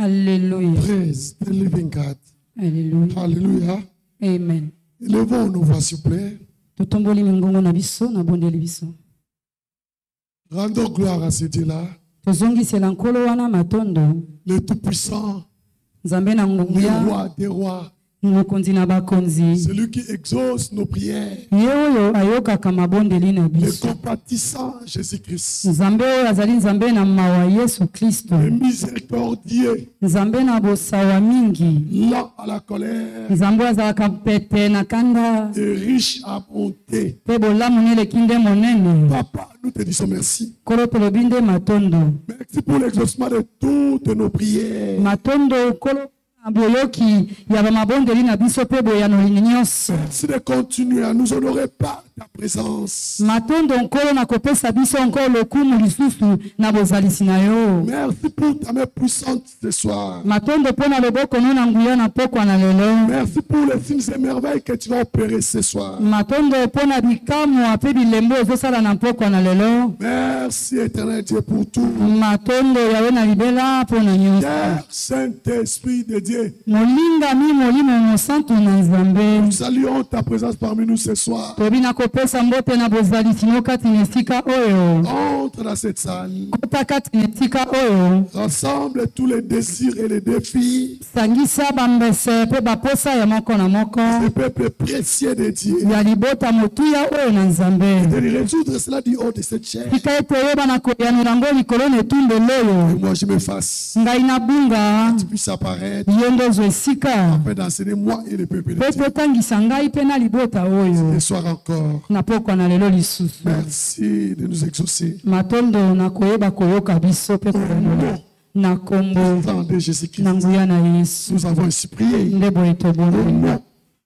Alléluia. Praise the living God. Alléluia. Alléluia. Amen. Élevons nos voix, s'il vous plaît. Tutomboli mingongo na biso na bondeli biso. Rendons gloire à ce Dieu-là, Tozongisela nkolo wana matondo. le Tout-Puissant, Nzambe na le nguya, Roi des rois, mokonzi na bakonzi. celui qui exauce nos prières, Ye oyo ayokaka mabondeli na le biso. compatissant Jésus-Christ, Nzambe oyo azali nzambe na mawa Yesu Kristo. le miséricordieux, Nzambe na bosawa mingi. lent à la colère Nzambe azalaka pete na kanda. et riche à bonté. Pe bolamu neleki nde monene. Papa, nous te disons merci. Kolo tolobi nde matondo. Merci pour l'exaucement de toutes nos prières. Matondo kolo boyoki ya bamabondeli na biso pe boyanoli nyonso. Merci de continuer à nous honorer par ta présence. Matondo nkolo na kopesa biso encore lokumu lisusu na bozalisi na yo. Merci pour ta main puissante ce soir. Matondo mpona loboko no na nguya na pokwa na lelo. Merci pour les signes et merveilles que tu vas opérer ce soir. Matondo mpona bikamu ape bilembo ezosala na pokwa na lelo. Merci éternel Dieu pour tout. Matondo yawe na libela mpona nyonso. Père Saint-Esprit de Dieu, Molingami molimo mosantu na nzambe. nous saluons ta présence parmi nous ce soir. Tobi na kopesa mbote na bozalisi no kati na esika oyo. Entre dans cette salle. Kota kati na esika oyo. Rassemble tous les désirs et les défis Sangisa bambese pe baposa ya moko na moko. des peuples précieux de Dieu. Ya libota motuya oyo na nzambe. De résoudre cela du haut de cette chair. Tika ete oyeba na koyanura ngo likolo na etumbu Et loyo. moi je m'efface. Ngai na bunga. Tu puisses apparaître. Yondo zo esika. Afin d'enseigner moi et le peuple de Pe Dieu. totangisa ngai pe na libota oyo. Ce soir encore. Na pokwa na lelo lisusu. Merci de nous exaucer. Matondo na koyeba koyoka biso pe koyanura. Na kombo. Au nom de Jésus-Christ. Na nguya na Yesu. Nous avons ainsi prié. Nde boye tobongo. Au nom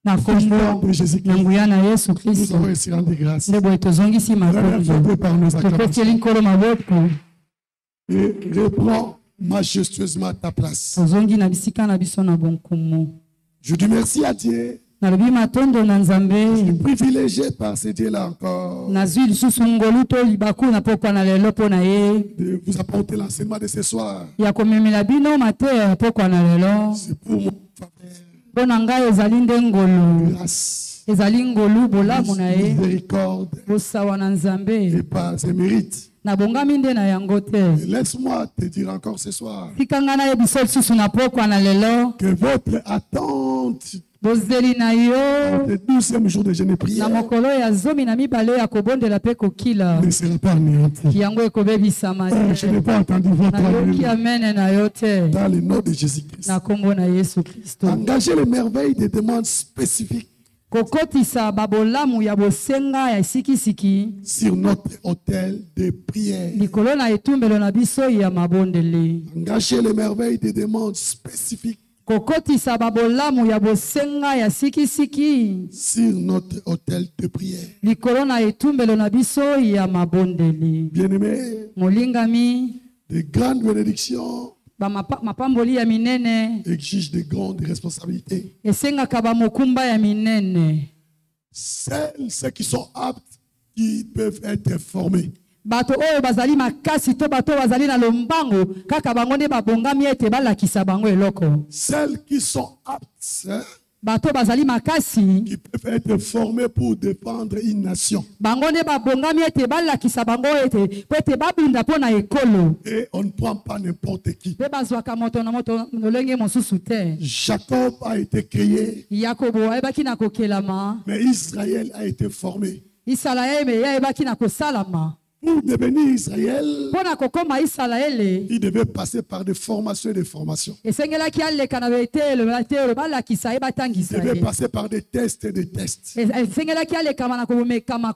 Na kombo. de Jésus-Christ. Na nguya na Yesu Nous Kristo. avons ainsi rendu grâce. Nde boye tozongisi matondo. Fondé par nos Topeseli acclamations. nkolo maboko. Et reprends majestueusement ta place. Tozongi na bisika na biso na bonkumu. Je dis merci à Dieu. Nalobi matondo na nzambe. Privilégié par ce Dieu-là encore. Nazwi lisusu ngolu to libaku na pokwa na lelo mpo na ye. De vous apporter l'enseignement de ce soir. Ya komemela bino mateya pokwa na lelo. C'est pour mon faveur. Mpo na ngai ezali nde ngolu. Grâce. Ezali ngolu bolamu na ye. Miséricorde. Bosawa na Et nzambe. par ses mérites. Nabongami nde na yango te. Et laisse-moi te dire encore ce soir. Tika ngai nayebiso lisusu na pokwa na lelo. Que votre attente Bozeli na yo. le 12e jour de jeûne et prière Na mokolo ya zomi na mibale ya kobondela pe kokila. ne sera pas anéanti. Yango ekobebisama Je n'ai te. pas entendu votre Nayoki Alléluia. amen na yo te. Dans le nom de Jésus-Christ. Na kombo na Yesu Kristo. Engagez les merveilles des demandes spécifiques Kokotisa babolamu ya bosenga ya sikisiki. sur notre autel de prière. Likolo na etumbelo na biso ya mabondeli. Engagez les merveilles des demandes spécifiques Kokotisa babolamu ya bosenga ya sikisiki. sur notre autel de prière. Likolo na etumbelo na biso ya mabondeli. Bien-aimés, Molingami. de grandes bénédictions Mapamboli ya minene. exigent de grandes responsabilités. Esengaka bamokumba ya minene. Seuls ceux qui sont aptes qui peuvent être formés. Bato oyo bazali makasi to bato bazali na lombango kaka bango nde babongami ete balakisa bango eloko. Celles qui sont aptes, hein, Bato bazali makasi qui peuvent être formés pour défendre une nation. bango nde babongami ete balakisa bango ete po ete babunda mpo na ekolo. Et on ne prend pas n'importe qui. Mpe bazwaka moto na moto lolenge mosusu te. Jacob a été créé, Yakobo ayebaki na kokelama. mais Israël a été formé. Isalaele ye ayebaki na kosalama. Pour devenir Israël, Mpo na kokoma Isalaele il devait passer par des formations et des formations. esengelaki aleka na betelo balakisa ye Il batangisa devait ye. passer par des tests et des tests. Esengelaki alekama na komekama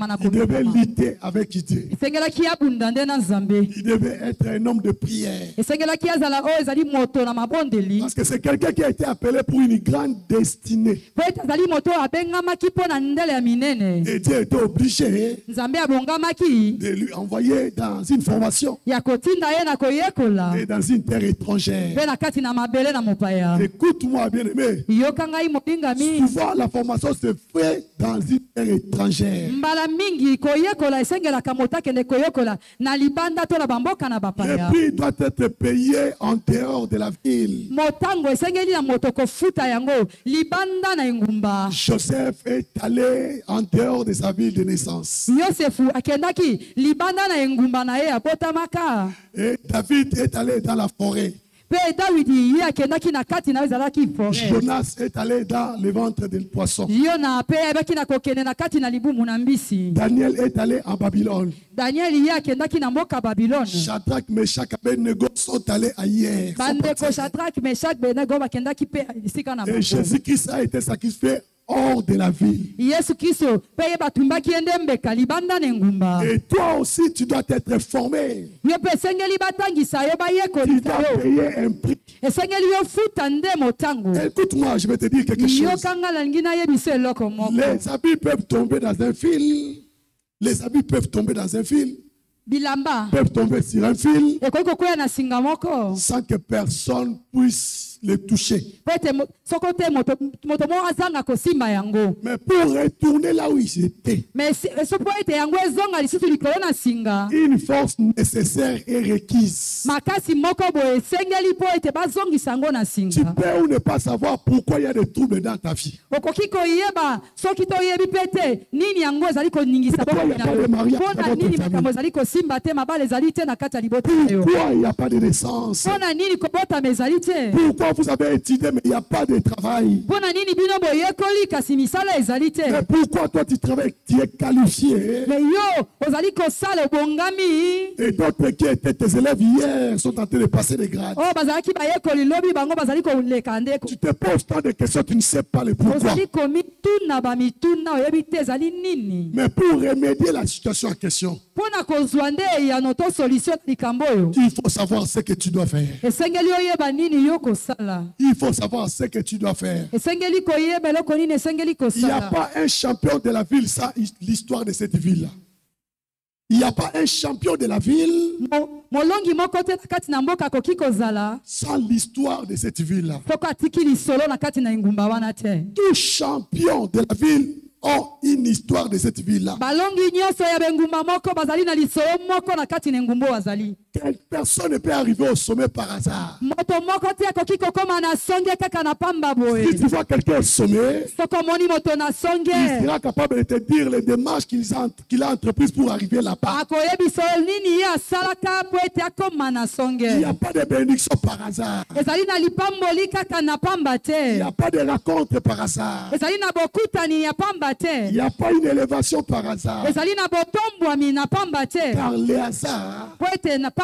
na Il devait komekama. lutter avec Dieu. Esengelaki abunda nde na nzambe. Il devait être un homme de prière. Esengelaki azala oyo ezali moto na mabondeli. Parce que c'est quelqu'un qui a été appelé pour une grande destinée. Po ete azali moto abengamaki mpo na ndele ya minene. Et Dieu était obligé Nzambe abongamaki mpasi de lui envoyer dans une formation ya kotinda ye na koyekola et dans une terre étrangère. mpe na kati na mabele na mopaya. Écoute-moi, bien-aimé. yoka ngai molingami, Souvent, la formation se fait dans une terre étrangère. mbala mingi koyekola esengelaka moto akende koyekola na libanda to na bamboka na Le bapaya. prix doit être payé en dehors de la ville. motango esengeli na moto kofuta yango libanda na engumba. Joseph est allé en dehors de sa ville de naissance. yosefu akendaki libanda na engumba na ye abotamaka. Et David est allé dans la forêt. mpe dawidi ye akendaki na kati na yo ezalaki forêt. Jonas est allé dans le ventre des poissons. yona mpe ayebaki na kokende na kati na libumu na mbisi. Daniel est allé en Babylone. danieli ye akendaki na mboka babilone. Shadrach, Meshach, Abednego sont allés ailleurs. bandeko shadrak meshak benego bakendaki mpe esika na Et bango. Jésus-Christ a été sacrifié hors de la ville. yesu kristo mpe ye batumbaki ye nde mbeka libanda na engumba. Et toi aussi, tu dois être formé. yo mpe esengeli batangisa yo Tu bayekolisa dois yo. payer un prix. esengeli yo futa nde motango. Écoute-moi, je vais te dire quelque chose. yokanga nalingi nayebisa eloko moko. Les habits peuvent tomber dans un fil. Les habits peuvent tomber dans un fil. bilamba Peuvent tomber sur un fil ekoki kokwea na singa moko sans que personne puisse les toucher. po ete soko te moto moko azanga kosimba yango. Mais pour retourner là où ils étaient, mais so po ete yango ezonga lisusu likolo na singa, une force nécessaire est requise. makasi moko boye esengeli po ete bazongisa yango na Tu singa. peux ou ne pas savoir pourquoi il y a des troubles dans ta vie. okoki koyeba soki toyebi mpe te nini yango ezali koningisa Pourquoi il y a bokomi na pas de yo. mariage mpo dans na votre nini famille? makambo ezali kosimba te, mabala ezali te na kati ya libota na yo. Pourquoi il n'y a pas de naissance? mpo na nini kobotama ezali te. Pourquoi vous avez étudié mais il n'y a pas de travail? mpo na nini bino boyekoli kasi misala ezali te. Mais pourquoi toi tu travailles, tu es qualifié? me yo ozali kosala obongami. Et d'autres qui étaient tes élèves hier sont en train de passer des grades. oyo bazalaki bayekoli lobi bango bazali koleka ndeko. Tu te poses tant de questions, tu ne sais pas le pourquoi. ozali komituna bamituna oyebi te ezali nini. Mais pour remédier la situation en question, mpo na kozwa nde eyano to solution na likambo oyo, il faut savoir ce que tu dois faire. esengeli oyeba nini yo kosala. Il faut savoir ce que tu dois faire. esengeli koyeba eloko nini esengeli Il n'y a kosala. pas un champion de la ville sans l'histoire de cette ville-là. Il n'y a pas un champion de la ville molongi moko te na kati na mboka akoki kozala sans l'histoire de cette ville-là. soko atiki lisolo na kati na engumba wana te. Tout champion de la ville ont une histoire de cette ville-là. balongi nyonso ya bengumba moko bazali na lisolo moko na kati na engumba oyo azali. Personne ne peut arriver au sommet par hasard. moto moko te akoki kokóma na songe kaka na pamba Si boye. tu vois quelqu'un au sommet, soko omoni moto na il songe sera capable de te dire les démarches qu'il a entreprises pour arriver là-bas. akoyebisa nini ye asalaka po ete akóma na Il n'y songe. a pas de bénédiction par hasard. ezali na lipamboli kaka na pamba Il te. n'y a pas de rencontre par hasard. ezali na bokutani ya pamba Il te. n'y a pas une élévation par hasard. ezali na botombwami na pamba te. Car les hasards, po ete na pamba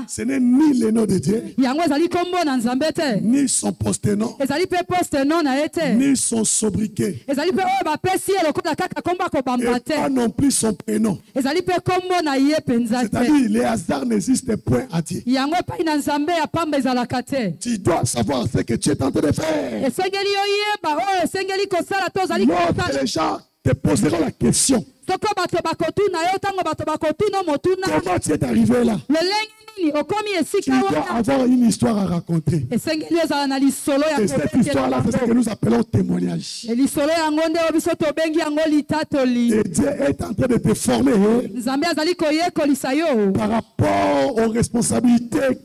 ce n'est ni le nom de Dieu, yango ezali kombo na nzambe te. ni son poste-nom, ezali mpe poste no na ye te. ni son sobriquet, ezali mpe oyo bapesi ye lokola kaka kombo akobamba et te. pas non plus son prénom. ezali mpe kombo na ye mpenza te. C'est-à-dire, les hasards n'existent point à Dieu. yango epai na nzambe ya pamba ezalaka te. Tu dois savoir ce que tu es en train de faire. esengeli oyeba oyo esengeli kosala to ozali Lorsque kosala. les gens te poseront la question, soko bato bakotuna yo ntango bato bakotuna motuna comment tu es arrivé là? lolenge nini okomi Tu esika dois wana. avoir une histoire à raconter. esengeli ozala na lisolo ya Et cette histoire-là, c'est ce que nous appelons témoignage. lisolo yango nde oyo biso tobengi yango litatoli. Et Dieu est en train de te former nzambe azali koyekolisa yo par rapport aux responsabilités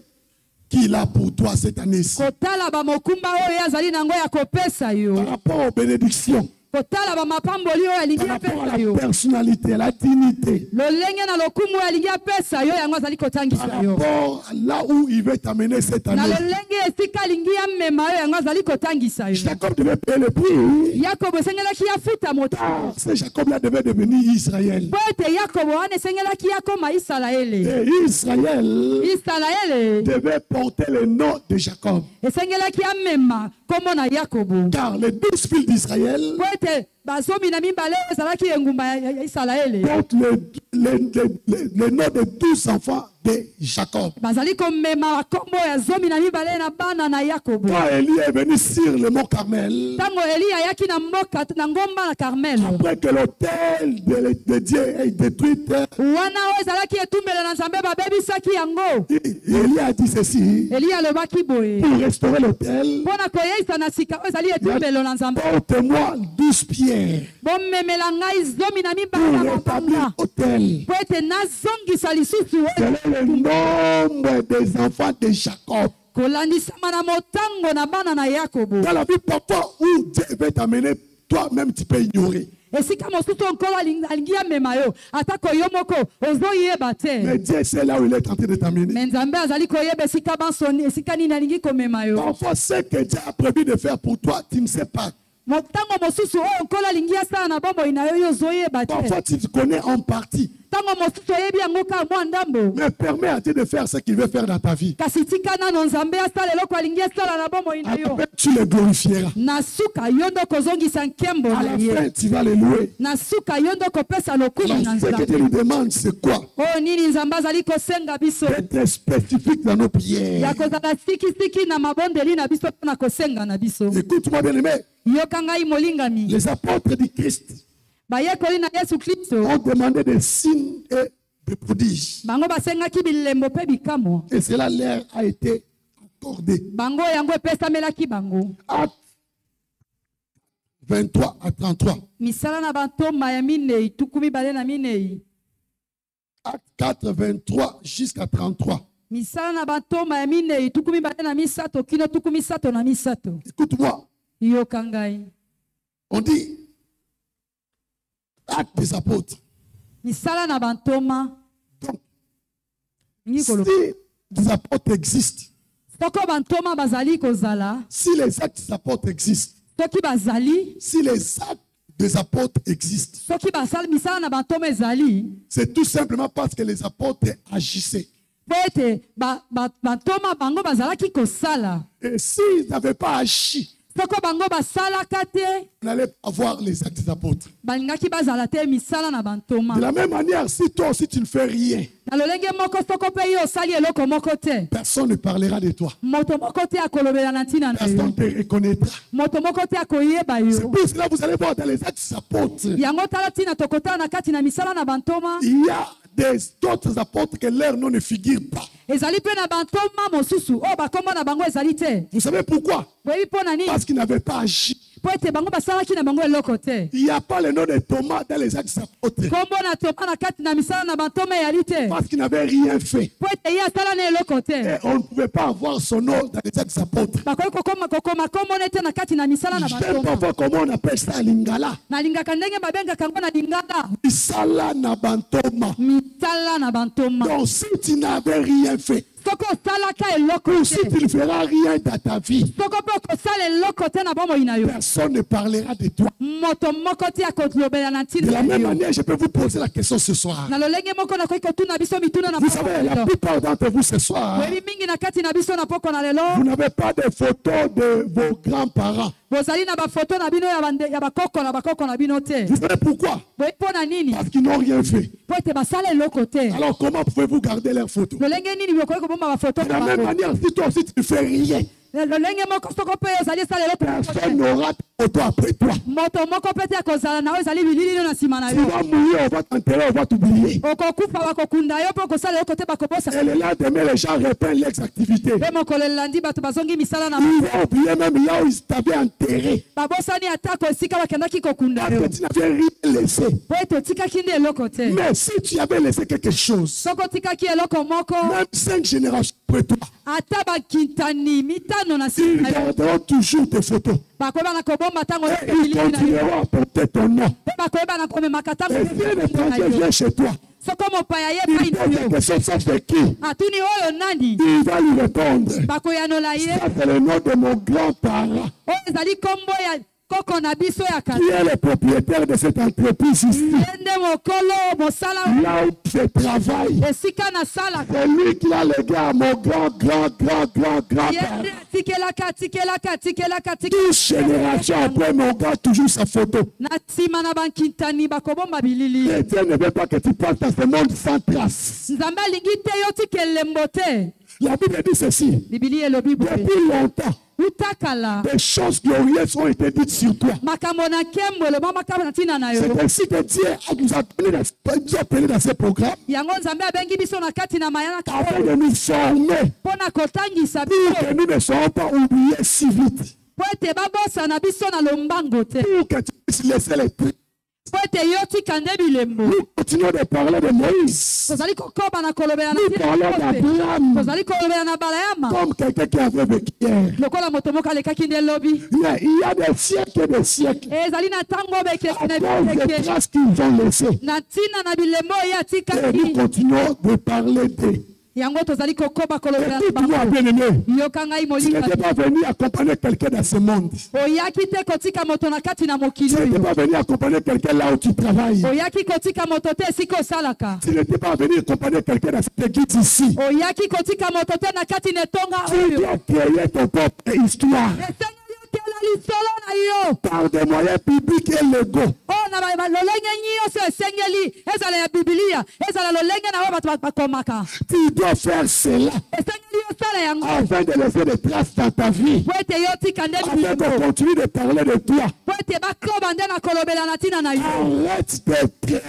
qu'il a pour toi cette année-ci. kotala bamokumba oyo azali nango ya kopesa yo. Par rapport aux bénédictions, kotala bamapamboli oyo alingi par rapport à apesa la yo. personnalité, à la dignité, lolenge na lokumu oyo alingi apesa yo yango azali par kotangisa yo. rapport à là où il veut t'amener cette na année. lolenge esika alingi amema yo yango azali kotangisa yo. Jacob devait payer le prix. yakobo esengelaki afuta moto. Car ce Jacob-là devait devenir Israël. po ete yakobo wana esengelaki akoma isalaele. Et Israël isalaele devait porter le nom de Jacob. esengelaki amema kombo na yakobo. Car les 12 fils d'Israël po ete bazomi na mibale ezalaki engumba ya Israele. Porte le nom de 12 enfants de Jacob. Bazali komema kombo ya zomi na mibale na bana na Yakobo. Quand Élie est venu sur le mont Carmel, Tango Eli ayaki na mboka na ngomba na Carmel. après que l'autel de Dieu est détruit, Wana ezalaki etumbelo na Nzambe babebisaki yango. Élie a dit ceci: Eli alobaki boye. pour restaurer l'autel, Pona koyeisa na sika ezali etumbelo na Nzambe. porte-moi 12 pierres Bomemela ngai zomi na pour mibale na rétablir mabanga. l'autel. Po ete nazongisa lisusu Quel est le nombre des enfants de Jacob? kolandisama na motango na bana na Yakobo. Dans la vie, parfois, où Dieu veut t'amener, toi-même, tu peux ignorer. Esika mosusu nkolo alingi amema yo atako yo moko ozoyeba te. Mais Dieu sait là où il est en train de t'amener. Me Nzambe azali koyeba esika bansoni esika nini alingi komema yo. Parfois, ce que Dieu a prévu de faire pour toi, tu ne sais pas. Motango mosusu oyo nkolo alingi asala na bomoi na yo ozoyeba te. Parfois, tu te connais en partie. Tango mosusu oyebi yango ka mwa ndambo. Mais permets à Dieu de faire ce qu'il veut faire dans ta vie. Kasi tika nano Nzambe asala eloko alingi asala na bomoi na yo. Après, tu le glorifieras. Na suka yo ndo kozongisa nkembo À na la fin, ye. tu vas le louer. Na suka yo ndo kopesa lokumu na Alors, ce que Nzambe. Dieu lui demande, c'est quoi? Oh nini Nzambe azali kosenga biso. D'être spécifique dans nos prières. Ya kozala siki na mabondeli na biso na kosenga na biso. Écoute-moi, bien-aimé. Yoka ngai molingami. Les apôtres du Christ Bayekoli na Yesu Kristo. ont demandé des signes et des prodiges. Bango basengaki bilembo pe bikamo. Et cela leur a été accordé. Bango yango epesamelaki bango. Actes 23 à 33. Misala na bantoma ya minei tukumi bale na minei. Actes 4, 23 jusqu'à 33. Misala na bantoma ya minei tukumi bale na misato kino tukumi sato na misato. Écoute-moi, Yoka ngai. on dit Actes des apôtres. Misala na bantoma. Donc, Ngi si kolo. les apôtres existent, Soko bantoma bazali kozala. si les actes des apôtres existent, Soki bazali. si les actes des apôtres existent, Soki basali misala na bantoma ezali. c'est tout simplement parce que les apôtres agissaient. Poete bantoma bango bazalaki kosala. Et s'ils n'avaient pas agi, Soko bango basalaka te. on allait avoir les actes des apôtres. Balingaki bazala te misala na bantoma. De la même manière, si toi aussi tu ne fais rien, Na lolenge moko soko pe yo osali eloko moko te. personne ne parlera de toi. Moto moko te akolobela na ntina na Personne yo. ne te reconnaîtra. Moto moko te akoyeba C'est yo. pour cela que vous allez voir dans les actes des apôtres, Yango tala ntina tokotala na kati na misala na bantoma. il y a d'autres apôtres que leur nom ne figure pas. Ezali pe na bantoma mosusu. O bakombo na bango ezali te. Vous savez pourquoi? Boyebi mpo na nini? Parce qu'ils n'avaient pas agi. Po ete bango basalaki na bango eloko te. Il n'y a pas le nom de Thomas dans les actes des apôtres. Kombo na toma na kati na misala na bantoma eyali te. Parce qu'il n'avait rien fait. Po ete ye asala na eloko te. Et on ne pouvait pas avoir son nom dans les actes des apôtres. Bakoki kokoma kombo na ete na kati na misala na J'aime bantoma. pas voir comment on appelle ça lingala. Nalingaka ndenge babengaka yango na lingala. Isala na bantoma. Misala na bantoma. Donc si tu n'avais rien fait, Soko osalaka eloko ou si te. tu ne feras rien dans ta vie, Soko mpe okosala eloko te na bomoi na yo. personne ne parlera de toi. Moto moko te akolobela na De ntina la na même yo. manière, je peux vous poser la question ce soir. Na lolenge moko nakoki kotuna biso mituna na Vous savez, la poko. plupart d'entre vous ce soir, Boyebi mingi na kati na biso na poko na vous lelo. n'avez pas de photos de vos grands-parents. Bozali na bafoto na bino ya bakoko na bino te. Vous savez pourquoi? Boyebi mpo na nini? Parce qu'ils n'ont rien fait. Po ete basala eloko te. Alors comment pouvez-vous garder leurs photos? Lolenge nini bokoki kobomba bafoto De na la même bango? manière, si toi aussi tu ne fais rien, Lolenge moko soko mpe ozali esala eloko personne te. n'aura de photo après toi. Moto moko mpe te akozala na yo ezali bilili no na nsima na Tu yo. vas mourir, on va t'enterrer, on va t'oublier. Okokufa bakokunda yo mpe okosala eloko te bakobosa. Et le lendemain, les gens reprennent leurs activités. Mpe mokolo elandi bato bazongi misala na Ils vont oublier même là où ils t'avaient enterré. babosani atako esika bakendaki kokunda Parce yo. que tu n'avais rien laissé. Po ete otikaki nde eloko te. Mais si tu avais laissé quelque chose, Soko otikaki eloko moko même 5 générations après toi, ata bakintani mitano na ils nsima na yo garderont toujours tes photos. bakoyeba na kobomba ntango Et ils continueront à porter ton nom. mpe bakoyeba na komemaka ntango Et viens étranger, viens chez toi. soko mopaya ye Il pai na pose la yo question, ça c'est qui? atuni oyo nani Il va lui répondre. bakoyanola ye Ça c'est le nom de mon grand-parent. oyo ezali nkombo koko na biso ya qui est le propriétaire de cette entreprise ici. Yende mokolo mosala Là où je travaille. esika na sala C'est lui qui a légué à mon grand-père. Yende tikelaka Toute génération après mon gars, toujours sa photo. na nsima na bankintani bakobomba bilili Et Dieu ne veut pas que tu passes dans ce monde sans trace. nzambe alingi te yo tikelembo te La Bible dit ceci. bibili elobi boye Depuis longtemps, utakala des choses glorieuses ont été dites sur toi. makambo na nkembo eloba makambo na ntina na yo C'est ainsi que Dieu nous a appelés dans ce programme yango nzambe abengi biso na kati na mayana afin de nous former mpo na kotangisa pour biso que nous ne soyons pas oubliés si vite. mpo ete babosana biso na lombango te Pour que tu puisses laisser les trucs. mpo ete yo tikande bilembo Nous continuons de parler de Moïse. tozali kokoba na kolobela na Nous parlons d'Abraham tozali kolobela na balayama comme quelqu'un qui avait vécu hier. lokola moto moko alekaki nde lobi Mais il y a des siècles et des siècles. ezali na ntango bekeke na À cause des bikeke traces qu'ils ont laissées. na ntina na bilembo oyo Et nous atikaki continuons de parler d'eux. yango tozali kokoba kolobela na Écoute-moi, bango bien-aimé. yoka ngai Tu molinga n'étais pas venu accompagner quelqu'un dans ce monde. oyaki te kotika moto na kati na mokili Tu n'étais oyo pas venu accompagner quelqu'un là où tu travailles. oyaki kotika moto te esika osalaka Tu n'étais pas venu accompagner quelqu'un dans cette église ici. oyaki kotika moto te na kati na etonga Tu oyo dois créer ton propre histoire esengeli otela lisolo na yo par des moyens publics et légaux. oyo na lolenge nyonso esengeli ezala ya bibilia ezala lolenge na oyo bato bakomaka Tu dois faire cela esengeli osala yango afin de laisser des traces dans ta vie. po ete yo tika nde Afin bilembo de continuer de parler de toi. po ete bakoba nde na kolobela na ntina na yo Arrête de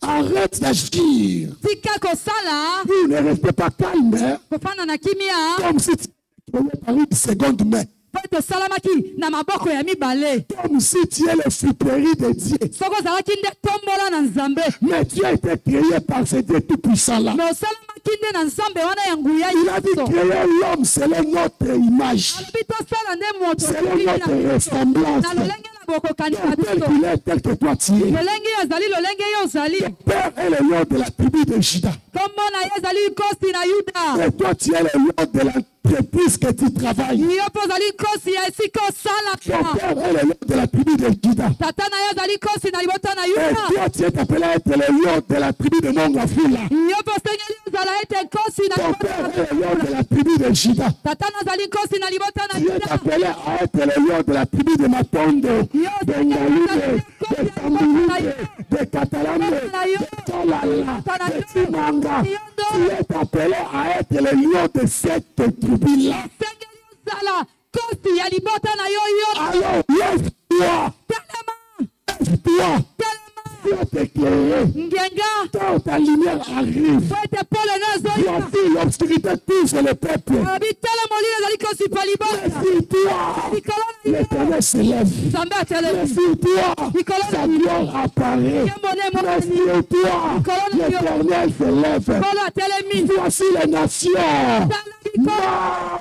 arrête d'agir. tika kosala Vous ne restez pas calme, hein, kofanda na kimia comme si tu prenais par une seconde main. po ete osalamaki na maboko ya mibale Comme si tu es le friperie de Dieu. soki ozalaki nde tombola na nzambe Mais tu as été créé par ce Dieu tout-puissant-là. me osalamaki nde na nzambe wana ya nguya Il a dit nyonso créer l'homme selon notre image, alobi tosala nde moto selon na notre ressemblance. na lolenge na bokokani na Tel biso qu'il est, tel que toi tu es. lolenge yo ozali lolenge yo ozali Père est le lion de la tribu de Juda. kombo na ye ezali nkosi na yuda Et toi tu es le lion de l'entreprise que tu travailles. yo mpe ozali nkosi ya esika Ton osalaka père est le lion de la tribu de Juda. tata na ye ozali nkosi na libota na Et yuda toi tu es appelé à être le lion de la tribu de Mongafula. yo mpe osengeli ozala ete nkosi na Ton libota père na est le lion de la tribu de Juda. tata nazali nkosi na libota na Tu es yuda appelé à être le lion de la tribu de Matondo, de Ngalume, de Tamboulide, de Catalane, de Tolala, de Timanga. Tu es appelé à être le lion de cette tribu-là. osengeli ozala nkosi ya libota na yo yo Alors, lève-toi, telema lève-toi. telema Tu es éclairé. ngenga Quand ta lumière arrive, po ete pole nazoya voici l'obscurité touche le peuple. alobi tala molili ezali kosipa libota Lève-toi. likolo na yo L'Éternel se lève. nzambe atelemi Lève-toi. Sa gloire apparaît. nkembo ne emokani Lève-toi. L'Éternel se lève. likolo atelemi Voici les nations. tala likolo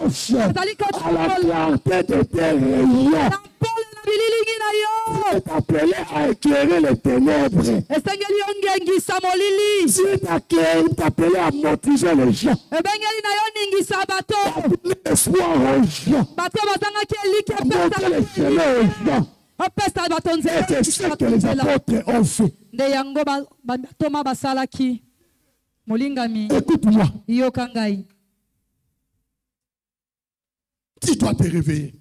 Marche ezali à la kotipola clarté de tes rayons. na pole na bililingi na yo Tu es appelé à éclairer les ténèbres. esengeli yo ngengisa molili Tu es appelé à motiver les gens. ebengeli na yo ningisa bato À donner espoir aux gens. bato bazangaki eliki À montrer les chemins aux gens. opesa bato Et c'est ce que les nzela apôtres ont fait. nde yango batoma basalaki molingami Écoute-moi. yoka ngai Tu dois te réveiller.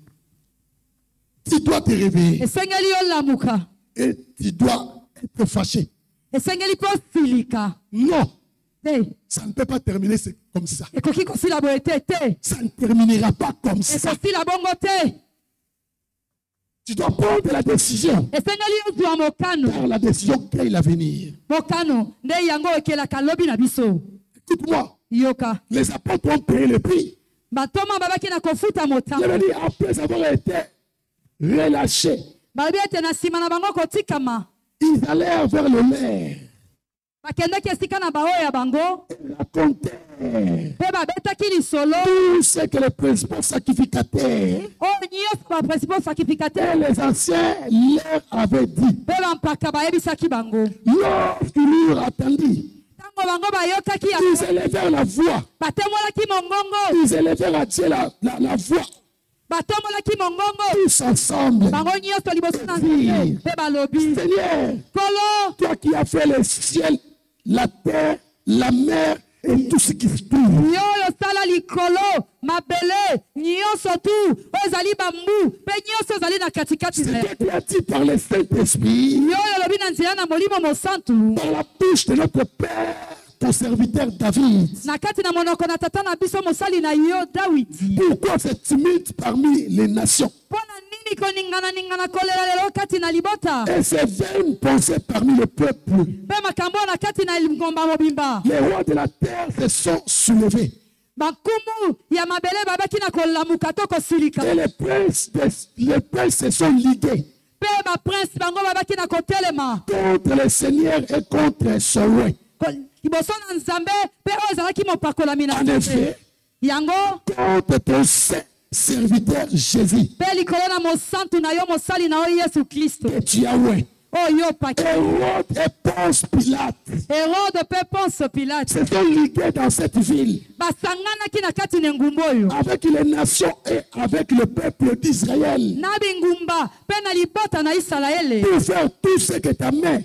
Tu dois te réveiller. esengeli olamuka Et tu dois être fâché. esengeli mpe osilika Non, te ça ne peut pas terminer comme ça. ekoki kosila boye te te Ça ne terminera pas comme ça. ekosila bongo te Tu dois prendre la décision. esengeli ozwa mokano Car la décision crée l'avenir. mokano nde yango ekelaka lobi na biso Écoute-moi, yoka les apôtres ont payé le prix. batoma babaki na kofuta Je motango veux dire, après avoir été relâchés, balobi ete na nsima na bango kotikama ils allèrent vers le maire. bakendaki esika na baoyo ya bango Ils racontaient mpe babetaki lisolo tout ce que les principaux sacrificateurs oyo nyonso baprincipal et sacrificateur les anciens leur avaient dit. mpe bampaka bayebisaki bango Lorsqu'ils eurent attendu, ntango bango bayokaki ils élevèrent la voix. batemolaki mongongo Ils élevèrent à Dieu la voix. batombolaki mongongo tous ensemble. bango nyonso liboso na Dire, Nzambe mpe balobi Seigneur, Kolo toi qui as fait le ciel, la terre, la mer et tout ce qui se trouve. yo osala likolo mabele nyonso tu oyo ezali bambu mpe nyonso ezali na katikati na C'est Dieu qui a dit par le Saint-Esprit, yo olobi na nzela na molimo mosantu par la bouche de notre Père, ton serviteur David. na kati na monoko na tata na biso mosali na yo Dawidi. Pourquoi cette timide parmi les nations? mpo na nini koningana kolela lelo kati na libota Et ces vaines pensées parmi le peuple. mpe makambo na kati na ngomba mobimba Les rois de la terre se sont soulevés. bankumu ya mabele babaki na kolamuka to kosilika Et les princes se sont ligués mpe baprince bango babaki na kotelema contre le Seigneur et contre son roi. liboso na Nzambe mpe oyo ezalaki mopakolami na En effet, yango contre ton saint serviteur Jésus, mpe likolo na mosantu na yo mosali na yo Yesu Kristo que tu as oué. oyo paki Hérode et Ponce Pilate Herode mpe Ponce Pilate se sont ligués dans cette ville basanganaki na kati na engumba oyo avec les nations et avec le peuple d'Israël na bingumba mpe na libota na Isalaele pour faire tout ce que ta main,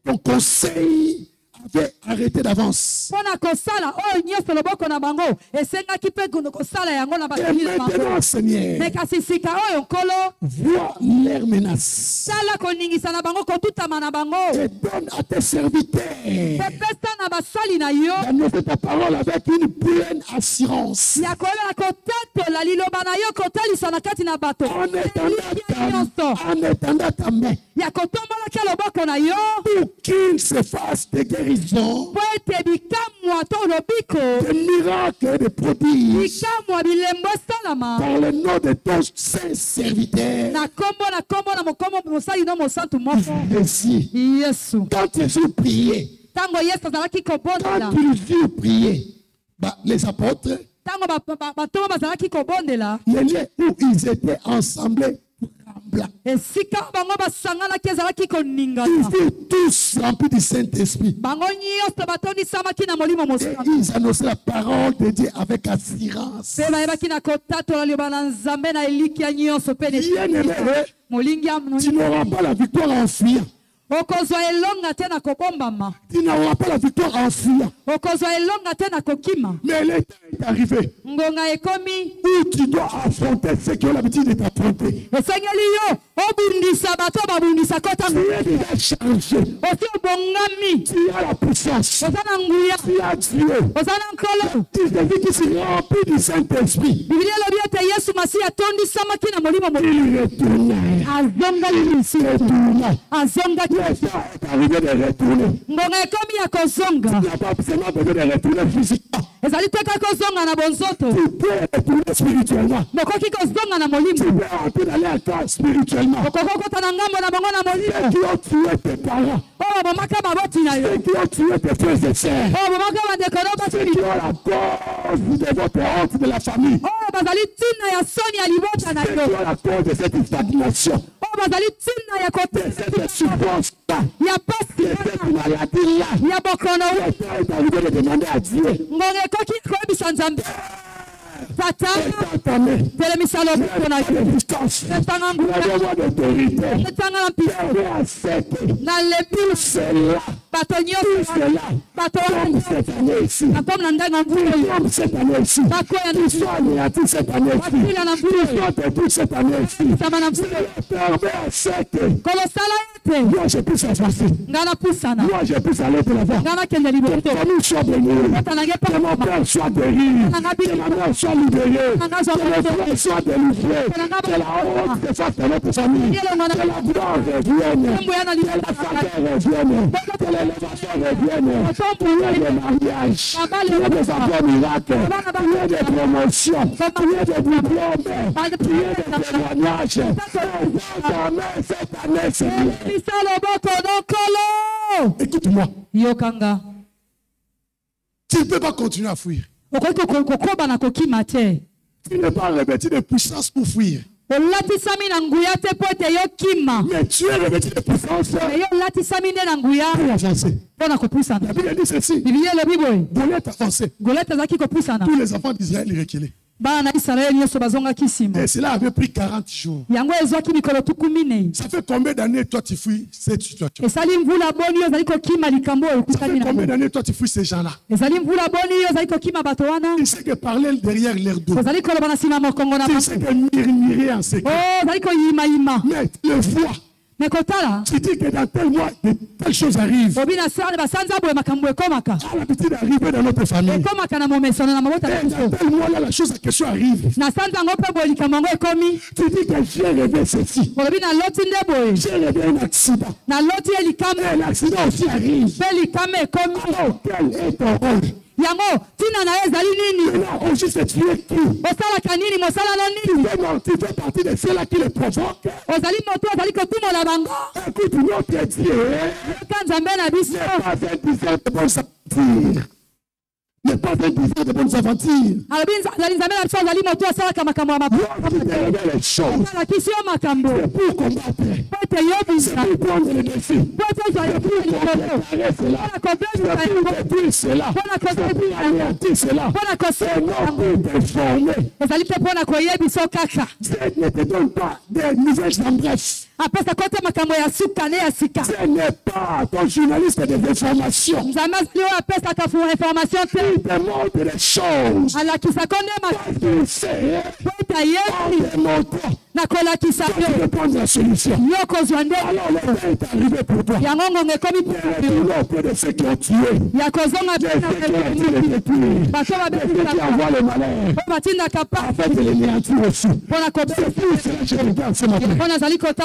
ton conseil avait arrêté d'avance. mpo na kosala oyo nyonso loboko na bango esengaki mpe kosala yango na Et basali na bango maintenant, Seigneur, me kasi sika oyo nkolo vois leurs menaces sala koningisa na bango kotutama na bango et donne à tes serviteurs mpe pesa na basali na yo d'annoncer ta parole avec une pleine assurance. ya koyebela kotatola liloba na yo kotalisa na kati na bato En Elikia nyonso étendant ta main ya kotombolaki loboko na yo pour qu'il se fasse des guérisons, mpo ete bikamwa to lobiko des miracles et des prodiges bikamwa bilembo esalama par le nom de ton saint serviteur. na kombo na mokombo mosali no mosantu moko Ainsi, yesu quand ils ont prié, ntango yesu azalaki kobondela quand ils ont prié, les apôtres, ntango batomo bazalaki kobondela les lieux où ils étaient ensemble tremblants. esika bango basanganaki ezalaki Ils koningana furent tous remplis du Saint-Esprit. bango nyonso batondisamaki na molimo Et mosantu ils annonçaient la parole de Dieu avec assurance. mpe bayebaki na kotatola liloba na Nzambe na elikia nyonso mpe Bien-aimé, molingi tu n'auras pas la victoire en fuyant. okozwa elonga te na kobombama Tu n'auras pas la victoire en fuyant. okozwa elonga te na kokima Mais le temps est arrivé ngonga ekomi où tu dois affronter ceux qui ont l'habitude de t'affronter. esengeli yo obundisa bato babundisako Tu ntango es déjà chargé. osi obongami Tu as la puissance. oza na nguya Tu as Dieu. oza na nkolo Tu es vie qui se remplit du Saint-Esprit. biblia elobi ete yesu masi atondisamaki na molimo Il retourna. azongaki lisu Il retourna. azongaki Le temps est arrivé de retourner. ngonga ekomi ya kozonga Tu n'as pas seulement besoin de retourner physiquement. ezali te kaka kozonga na bonzoto Tu peux retourner spirituellement. mokoki kozonga na molimo Tu peux entrer dans l'air toi spirituellement. okoki okota na ngambo na bango na Ceux molimo qui ont tué tes parents. oyo bomaka baboti na yo Ceux qui ont tué tes frères et sœurs. oyo bomaka bandeko na Ceux oboti qui ont la cause de votre honte de la famille. oyo bazali ntina ya soni ya libota na Ceux qui yo ont la cause de cette stagnation. oyo bazali ntina ya De cette souffrance-là. ya pasi De cette maladie-là. ya bokono Le temps est arrivé de demander à Dieu. ngonga ekoki koyebisa Nzambe tata Attendez. telemisa loboko na yo Puissance. etanga nguya Donne-moi d'autorité. etanga na mpisa J'avais accepté. nalebi Cela. bato Tout nyonso cela. bato Comme cette année ici. bakomi na ndenge mvula oyo Comme cette année ici. bakoya na Ils sont anéantis cette année ici. basila na mvula Ils oyo sont détruits cette année ici. sama na mvula oyo Permets à cette. kolosala ete Moi, je puisse avancer. nga napusana Moi, je puisse aller de l'avant. nga nakende Que liboso ma famille soit bénie. ata nange Que mon pakoma père soit guéri. Que ma mère soit libérée. Que mes frères soient délivrés. Que la honte fasse de notre famille. Que la gloire revienne. mbo ya na Que la faveur revienne. Que l'élévation revienne. Qu'il y ait des mariages. Qu'il y ait des enfants miracles. Qu'il y ait des promotions. Qu'il y ait des diplômes. Qu'il y ait des témoignages. Cette année, Seigneur. bisa loboko nokolo Écoute-moi. yokanga Tu ne peux pas continuer à fuir. okoki kokoba na kokima te Tu n'es pas revêtu de puissance pour fuir. olatisami na nguya te mpo ete yokima Mais tu es revêtu de puissance me yo olatisami nde na nguya pour avancer. mpo na kopusana La Bible dit ceci. bibilia elobi boye Goliath avançait. golete azalaki kopusana Tous les enfants d'Israël reculés. Et cela avait pris 40 jours. Ça fait combien d'années toi tu fuis cette situation? Ça fait combien d'années toi tu fuis ces gens-là? Tu sais que parler derrière leur dos. Tu sais que murmurer en secret. Mais le foi. Tu dis que dans tel mois, telle chose arrive. Tu as l'habitude d'arriver dans notre famille. Et dans tel mois, là, la chose en question arrive. Tu dis que j'ai rêvé ceci. J'ai rêvé un accident. Et l'accident aussi arrive. Alors, quel est ton rôle? On juste tuer qui? Tu fais partie de ceux-là qui le provoquent. Écoute, notre Dieu n'est pas un disant de bonnes aventures. Les choses. C'est pour combattre. C'est pour prendre le défi. C'est pour préparer cela. C'est pour anéantir cela. C'est non pour déformer. Dieu ne te donne pas des nouvelles en bref. Ce n'est pas ton journaliste de déformation. Il te montre les choses. Tu sais, en démontrant. Tu peux prendre la solution. Alors le temps est arrivé pour toi. Il y a auprès de ceux qui ont tué. De ceux qui ont été détruits. De ceux qui envoient le malheur. Afin de les néantir aussi. C'est pour cela que je regarde ce matin.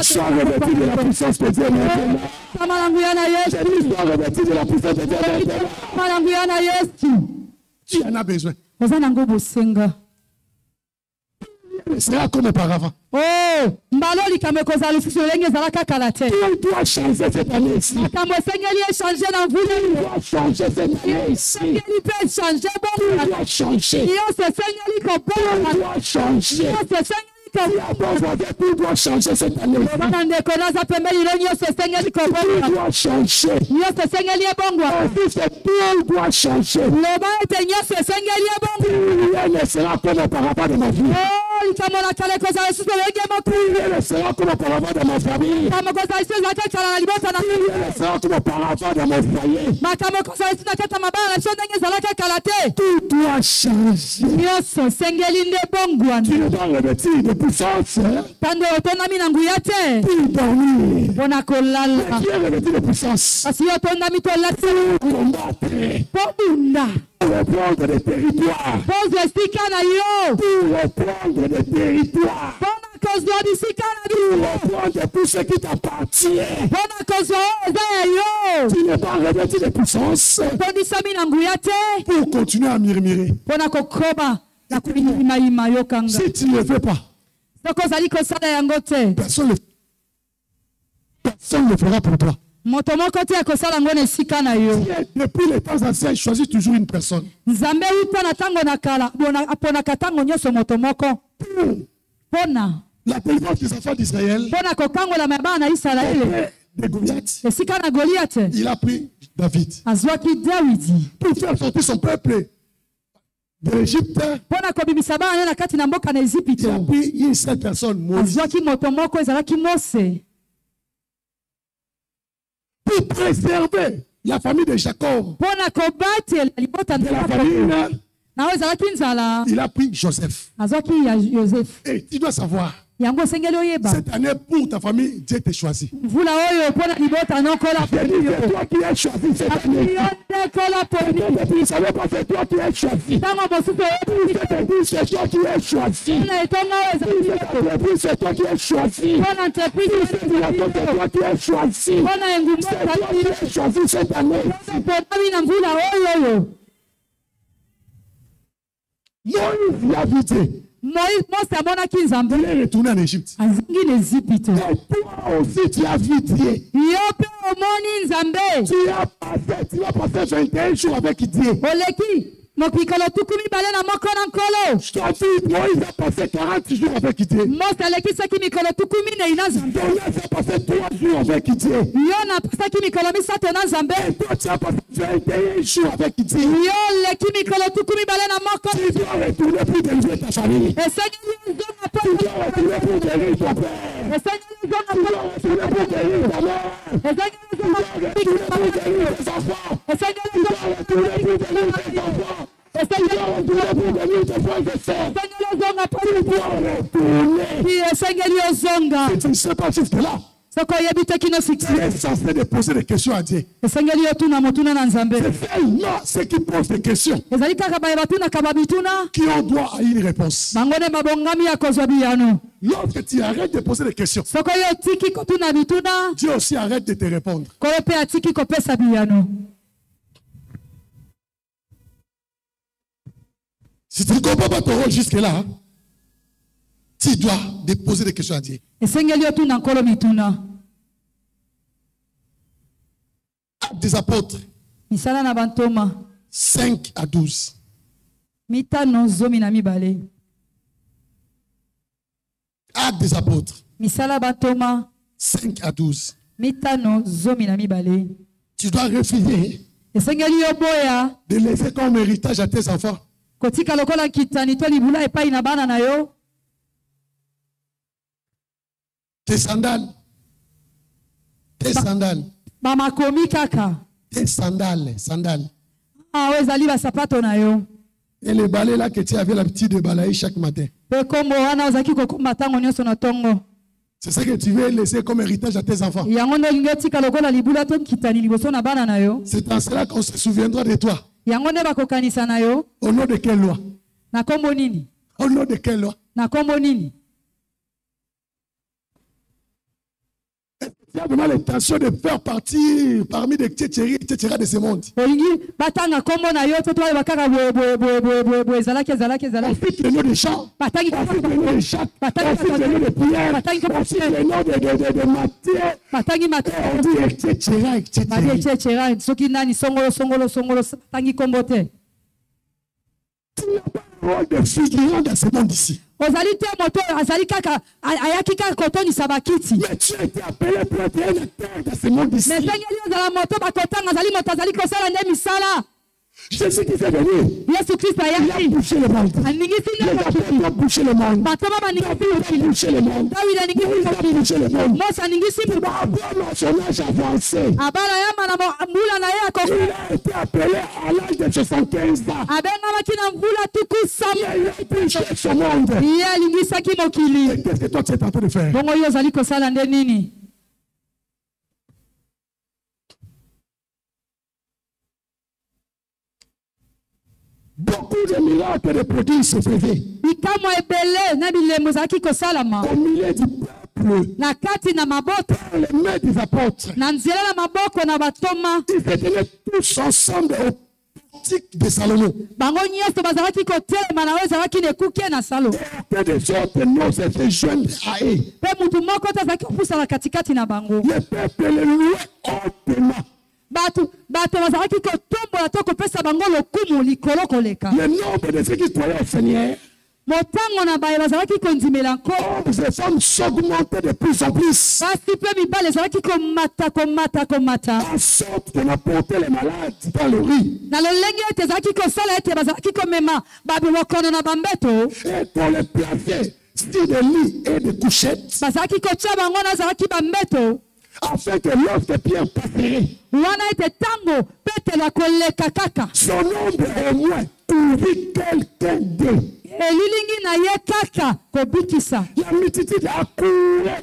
Sois revêtu de la puissance de Dieu maintenant. J'ai dit sois revêtu de la puissance de Dieu maintenant. Tu en as besoin. Ce sera comme auparavant. Tu dois changer cette année-ci. Tu dois changer cette année-ci. Tu dois changer. Tu dois changer. Tu dois changer cette année. Tu dois changer. Tu dois changer. Rien ne sera comme auparavant de ma vie. Rien ne sera comme auparavant de ma famille. Rien ne sera comme auparavant de mon foyer. Tout doit changer. Tu dois revêtir de puissance. Pour dormir. Tu es revêtu de puissance. Pour combattre. Pour reprendre des territoires. Pour reprendre des territoires. Pour reprendre tout ce qui t'appartient. Tu n'es pas revêtu de puissance. Pour continuer à murmurer. Si tu ne le fais pas, personne ne le fera pour toi. Depuis les temps anciens, il choisit toujours une personne. La délivrance des enfants d'Israël, de Goliath, il a pris David pour faire sortir son peuple de l'Égypte. Il a pris une seule personne, Moïse, pour préserver la famille de Jacob. De la famille, il a pris Joseph. Et tu dois savoir, cette année pour ta famille, Dieu t'a choisi. C'est toi qui as choisi cette année. Tu ne savais pas, c'est toi qui as choisi. C'est toi qui as choisi. C'est toi qui as choisi. C'est toi qui as choisi. C'est toi qui as choisi cette année. Moïse l'a vidé. Il est retourné en Égypte. Et toi aussi tu as vidé. Tu as passé 21 jours avec Dieu. Mokikolo tukumi bale na moko na nkolo. Je t'en dis, Moïse a passé 40 jours avec Dieu. Mose alekisaki mikolo tukumi na ina Nzambe. Jonas a passé 3 jours avec Dieu. Yona apesaki mikolo misato na Nzambe. Et toi, tu as passé 21 jours avec Dieu. Yo leki mikolo tukumi bale na moko. Tu dois retourner pour délivrer ta famille. Esengeli ozonga po. Tu dois retourner pour guérir ton père. Esengeli ozonga Tu po. dois retourner pour guérir ta mère. Esengeli Tu dois retourner pour guérir tes enfants. Esengeli Tu dois retourner pour guérir tes enfants. Tu dois retourner pour guérir tes frères et sœurs. ozonga po. Tu dois retourner. Esengeli ozonga. Si tu ne sais pas jusque-là, Soko yebi te kino tu siki. es censé de poser des questions à Dieu. Esengeli otuna motuna na Nzambe. C'est seulement ceux qui posent des questions Ezali kaka baye batuna kaba bituna. qui ont droit à une réponse. Bango ne babongami ya kozwa biyano. Lorsque tu arrêtes de poser des questions, Soko yo tiki kotuna bituna. Dieu aussi arrête de te répondre. Koyo pe atiki kopesa biyano. Si tu ne comprends pas ton rôle jusque-là, hein, tu dois poser des questions à Dieu. Esengeli otuna nkolo mituna. Actes des apôtres, Misala na bantoma. 5 à 12. Mitano zomi na mibale. Actes des apôtres, Misala bantoma. 5 à 12. Mitano zomi na mibale. Tu dois refuser Esengeli oboya. de laisser comme héritage à tes enfants Kotika lokola kitani to libula epai na bana na yo. tes sandales. Tes sandales. Bamakomi kaka. Tes sandales. Sandales. Ah, ezali ba sapato na yo. Et le balai là que tu avais l'habitude de balayer chaque matin. Pe kombo wana ozaki kokumba tango nyonso na tongo. C'est ça que tu veux laisser comme héritage à tes enfants. Yango ndo lingi otika lokola libula to kitani liboso na bana na yo. C'est en cela qu'on se souviendra de toi. Yango nde bakokanisa na yo. Au nom de quelle loi? Na kombo nini? Au nom de quelle loi? Na kombo nini? Tu as vraiment l'intention de faire partie parmi des tchétchéris, etc. de ce monde. Olingi batanga kombo na yo to to bakaka bo ezalaki. Ensuite, le nom de Jean. Batangi Ensuite, le nom de Jacques. Ensuite, le nom de Pierre. Ensuite, le nom de Matthieu. batangi On dit etc. Marie etc. chechera soki nani songolo tangi kombo te. Tu n'as pas le rôle de figurant dans ce monde ici. Ozali te moto azali kaka ayaki kaka kotonisa bakiti. Mais tu as été appelé pour être un acteur dans ce monde ici. Mais sengeli ozala moto bakotanga azali moto azali kosala nde misala. Jésus qui est venu, Yesu Kristo il a ayaki. bouché le monde. Aningisi Les nde apôtres ont bouché le monde. batoma baningisi David a bouché le monde. David Moïse aningisi a bouché le monde. Mose aningisi Abraham, à son âge avancé, abala yamba na mbula na ye akoko. il a été appelé à l'âge de 75 ans. Abengamaki na mbula tuku Il sama. a bouché ce monde. Ye alingisaki mokili. Et qu'est-ce que toi tu es en train de faire? Bongo yo ozali kosala nde nini? Beaucoup de miracles de prodiges se faisaient Bikamwa ebele na bilembo ezalaki kosalama. au milieu du peuple Na kati na maboto. par les mains des apôtres. Na nzela na maboko na batoma. Ils se tenaient tous ensemble au portique de Salomon. Bango nyonso bazalaki kotelema na oyo ezalaki na ekuke na salo. Que des autres n'osaient se joindre à eux. Mpe mutu moko te azalaki kopusana katikati na bango. Le peuple le louait hautement. Bato bazalaki kotombola to kopesa bango lokumu likolo koleka. Le nombre de ceux qui croyaient au Seigneur, Motango na baye bazalaki kondimela nko. hommes et femmes, s'augmentaient de plus en plus. Basi mpe mibale ezalaki komata. En sorte qu'on apportait les malades dans le riz. Na lolenge ete ezalaki kosala ete bazalaki komema babilokono na bambeto. Et qu'on les plaçait sur des lits et des couchettes. Bazalaki kotia bango na ezalaki bambeto. Afin que lorsque Pierre passerait, Wana ete tango petelo akoleka kaka. son ombre au moins couvrit quelqu'un d'eux. Elilingi na ye kaka kobikisa. La multitude accourait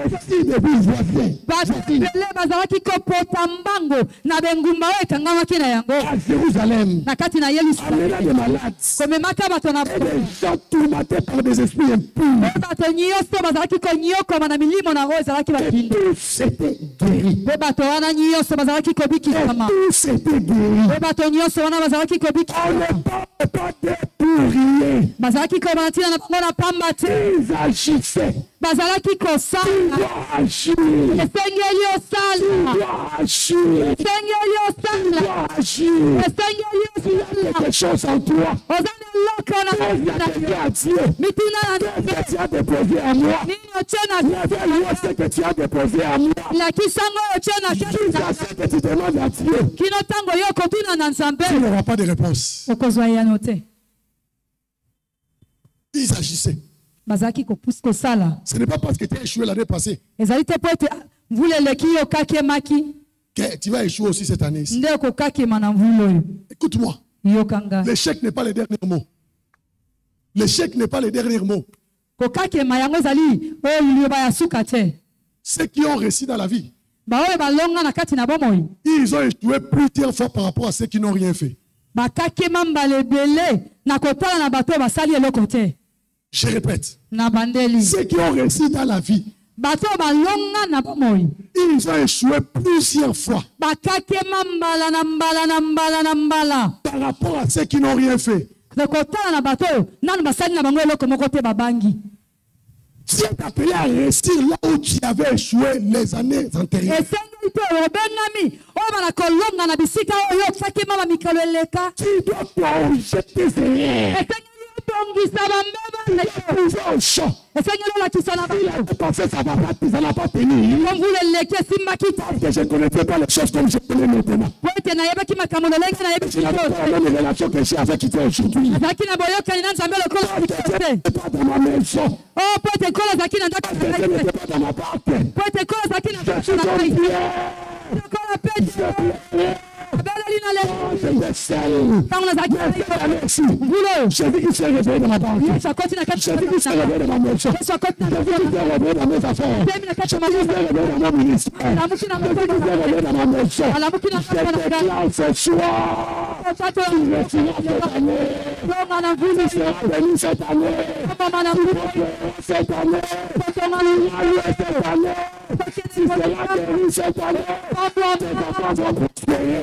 aussi des villes voisines. Bato ebele bazalaki kopota mbango na bengumba oyo ekangamaki na yango. À Jérusalem, Na kati na Yerusalem. amenant des malades Komemaka bato na et des gens tourmentés par des esprits impurs. bato nyonso bazalaki konyokoma na milimo na oyo ezalaki Et bakinda. tous étaient guéris. Mpe bato wana nyonso bazalaki Et kobikisama. tous étaient guéris. Mpe bato nyonso wana bazalaki On kobikisama. ne parle pas de pour rien. Bazalaki kobana ntina na bango na pamba te. Ils agissaient bazalaki kosala agir. esengeli osala Agir. esengeli osala Agir. esengeli osala Quelque chose en toi. oza na eloko Il y a quelqu'un à Dieu. mituna na Que tu as déposé à moi. nini otie na Révèle-moi ce que tu as déposé à moi. lakisango otie na Jusqu'à ce que tu demandes à Dieu. kino ntango yo okotuna na nzambe Tu n'auras pas de réponse. okozwa eyano te Ils agissaient. bazalaki kosala Ce n'est pas parce que tu as échoué l'année passée ezali te po ete mvula eleki yo okakemaki que tu vas échouer aussi cette année. nde okokakema na mvula oyo Écoute-moi. yokanga L'échec n'est pas le dernier mot. L'échec n'est pas le dernier mot. kokakema yango ezali oyo liloba ya suka te Ceux qui ont réussi dans la vie, baoyo balonga na kati na bomoi ils ont échoué plusieurs fois par rapport à ceux qui n'ont rien fait. bakakema mbala ebele na kotala na bato oyo basali eloko te Je répète. na bandeli Ceux qui ont réussi dans la vie, bato oyo balonga na bomoi ils ont échoué plusieurs fois bakakema mbala na mbala na mbala na mbala par rapport à ceux qui n'ont rien fait. na kotala na bato oyo nanu basali na bango eloko moko te babangi Dieu t'a appelé à réussir là où tu avais échoué les années antérieures. esengeli te obengami oyo bana kolonga na bisika oyo okakema bamikalo eleka Tu dois corriger tes erreurs. esengeli otongisa bambeba na yo Trouver au champ. esengeli olakisa na Il a bato pensé ça va pas, ça n'a pas tenu. po mvula eleki esimbaki te Parce que je ne connaissais pas les choses comme je connais maintenant. po ete nayebaki makambo lolenge Je nayebaki n'avais pas la même relation que j'ai avec toi aujourd'hui. azalaki na boyokani na nzambe lokola Je te n'étais pas dans ma maison. o po ete nkolo azalaki na ndako Je na ngai n'étais te pas dans ma barque. po ete nkolo azalaki na Je ndako suis na ton ngai Pierre. lokola pete abeleli na lelo Je me scelle. ntango nazalaki na yo Merci. mvula oyo J'ai vu qu'il s'est réveillé dans ma banque. yesu akoti na kati J'ai vu qu'il s'est réveillé dans ma maison. yesu akoti na J'ai vu qu'il s'est réveillé dans mes affaires. temi na kati ya J'ai vu qu'il s'est mafuta réveillé dans mon ministère. alamuki na J'ai vu qu'il s'est réveillé dans ma maison. alamuki na Je déclare ce soir. tato Tu resteras cette année. longa na mvula Tu seras béni cette année. mama na mvula Cette année. tonga na mvula Cette année. Tu seras béni cette année. Tes enfants vont prospérer.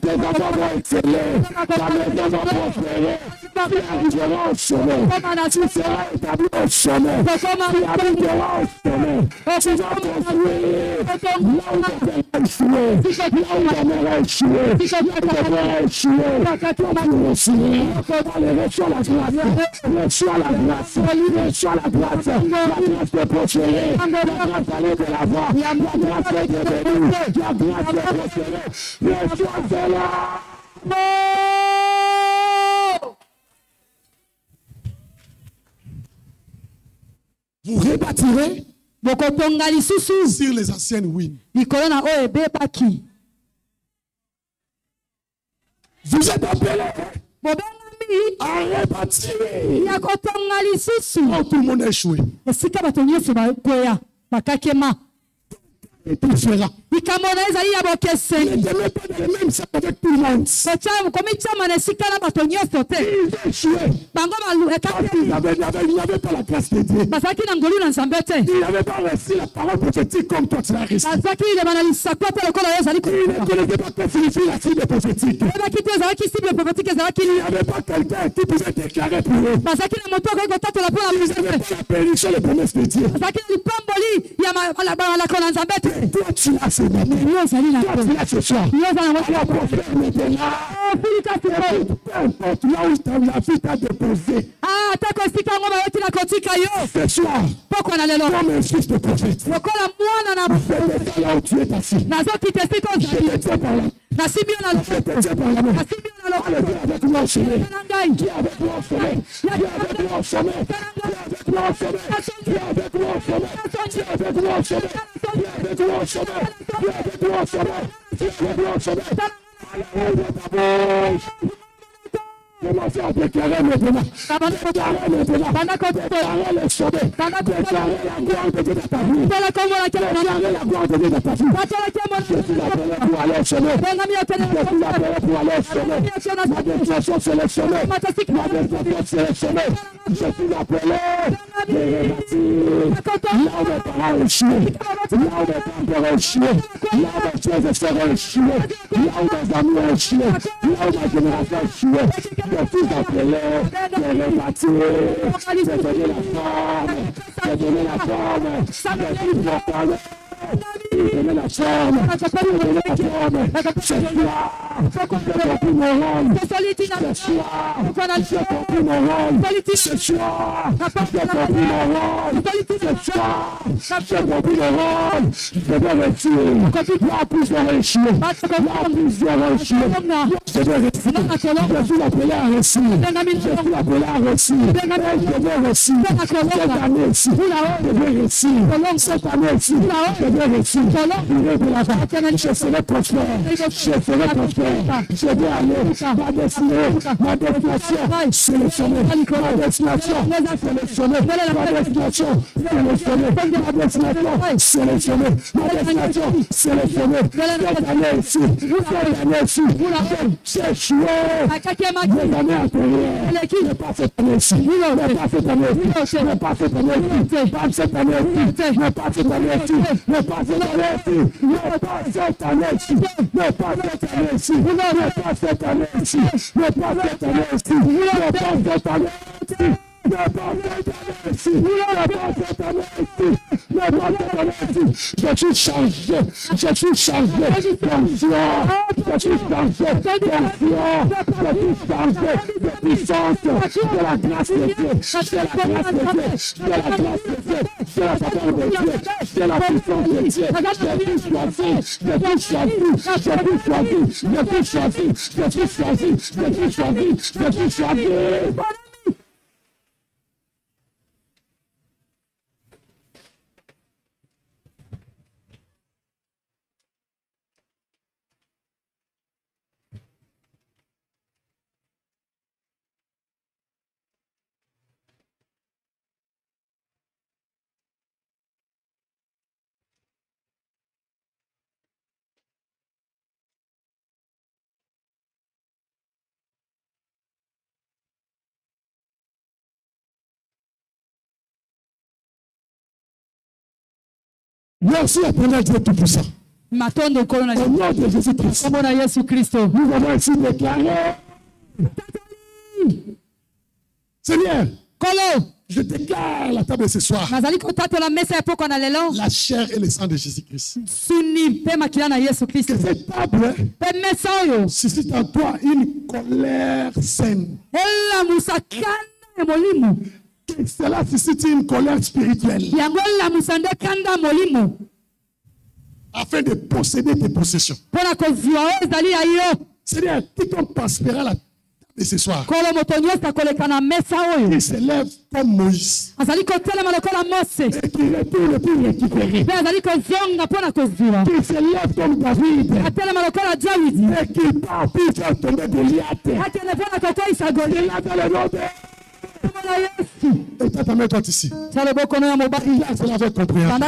Tes enfants vont exceller. Ta maison va prospérer. Tu arriveras au sommet. Tu seras établi au sommet. Tu habiteras au sommet. Tu vas construire là où ta terre a échoué. Là où ta mère a échoué. Là où ta mère a échoué. Tu reçois. Allez, reçois la grâce. Reçois la grâce. Reçois la grâce. La grâce de prospérer. La grâce d'aller de l'avant. La grâce d'être béni. La grâce de prospérer. Reçois cela. Vous rebâtirez bokotonga lisusu sur les anciennes ruines. likolo na oyo ebebaki Vous êtes appelés bobengami à rebâtir. ya kotonga lisusu Quand tout le monde a échoué, esika bato nyonso bakweya bakakema et tout fera. likambo na ezali ya Ne bokeseni demeurez pas dans le même sac avec tout le monde. komityama na esika na bato nyonso te Ils ont échoué. bango Parce qu'ils n'avaient pas la grâce de Dieu. bazalaki na ngolu na nzambe te Ils n'avaient pas reçu la parole prophétique comme toi tu l'as reçu. bazalaki lilema na lisakwa te lokola oyo ezali Ils ne connaissaient pas que signifie la cible prophétique. oyebaki te ezalaki sible prophétique ezalaki Il n'y avait pas quelqu'un qui pouvait déclarer pour eux. bazalaki na moto okoki kotatola mpo na Ils n'avaient mosete pas la bénédiction, les promesses de Dieu. bazalaki na lipamboli ya malako na nzambe te Toi tu l'as ce matin. yo ozali na Toi tu l'as ce soir. yo oza na Alors prophète maintenant. filika sikoyo Peu importe là où la vie t'a déposé. atako esika yango bayoti na kotika yo Ce soir, pokwa na lelo comme un fils de prophète, lokola mwana na je te là où tu es assis. nazokita esika Je ozali te tiens par là. nasimbi yo na Je te tiens par la main. nasimbi yo na Allez, viens avec moi au sommet. na ngai Viens avec moi au sommet. Viens avec moi au sommet. Viens avec moi au sommet. Viens avec moi au sommet. Viens avec moi au sommet. Viens avec moi au sommet. Viens avec moi au sommet. Viens avec moi au sommet. Allez, ouvre ta bouche. Commencez à déclarer maintenant. Déclarer maintenant. Déclarer le sommet. Déclarer la gloire de Dieu dans ta vie. Déclarer la gloire de Dieu dans ta vie. Je suis appelé pour aller au sommet. Je suis appelé pour aller au sommet. Ma destination c'est le sommet. Ma destination c'est le sommet. Je suis appelé de rebâtir là où mes parents ont échoué, là où mes grands-pères ont échoué, là où mes frères et sœurs ont échoué, là où mes amis ont échoué, là où ma génération a échoué. Je suis appelé de rebâtir, de donner la forme, de donner la forme. Jésus proclamé. Donner la forme. Donner la forme. Ce soir, j'ai compris mon rôle. Ce soir, j'ai compris mon rôle. Ce soir, j'ai compris mon rôle. Ce soir, j'ai compris mon rôle. Je vais réussir. Là, plus de réussir. Là, plus de réussir. Je vais réussir. Je suis appelé à réussir. Je suis appelé à réussir. Je vais réussir. Cette année ici, je vais réussir. Cette année ici, je vais réussir. Je serai prospère. Je serai prospère. Je vais aller. Ma destination sélectionnée. Ma destination sélectionnée. Ma destination sélectionnée. Ma destination sélectionnée. Ma destination sélectionnée. Cette année ici, j'ai joué. Les années antérieures. Mais pas cette année ici. Mais pas cette année ici. Mais pas cette année ici. Pas cette année ici. Mais pas cette année ici. Mais pas cette année ici. Mais pas cette année ici. Mais pas cette année ici. Mais pas cette année ici. Mais pas cette année ici. Mais pas cette année ici. Je suis changé, je suis changé, je suis changé, de puissance, de la grâce de Dieu, de la grâce de Dieu, de la grâce de Dieu, de la faveur de Dieu, de la puissance de Dieu. Je suis choisi, je suis choisi, je suis choisi, je suis choisi, je suis choisi, je suis choisi. Merci à ton Dieu Tout-Puissant. Au nom de Jésus-Christ. Nous avons ainsi déclaré. Seigneur, je déclare la table ce soir. La chair et le sang de Jésus-Christ. Que cette table suscite en toi une colère saine. Que cela suscite une colère spirituelle. Afin de posséder tes possessions. Seigneur, quiconque prospérera la table de ce soir. Il se lève comme Moïse. Et qui retourne pour récupérer. Qui se lève comme David. Et qui part pour faire tomber Goliath. Et là dans le nom de... Et ta main toi ici. Là, c'est la votre compréhension.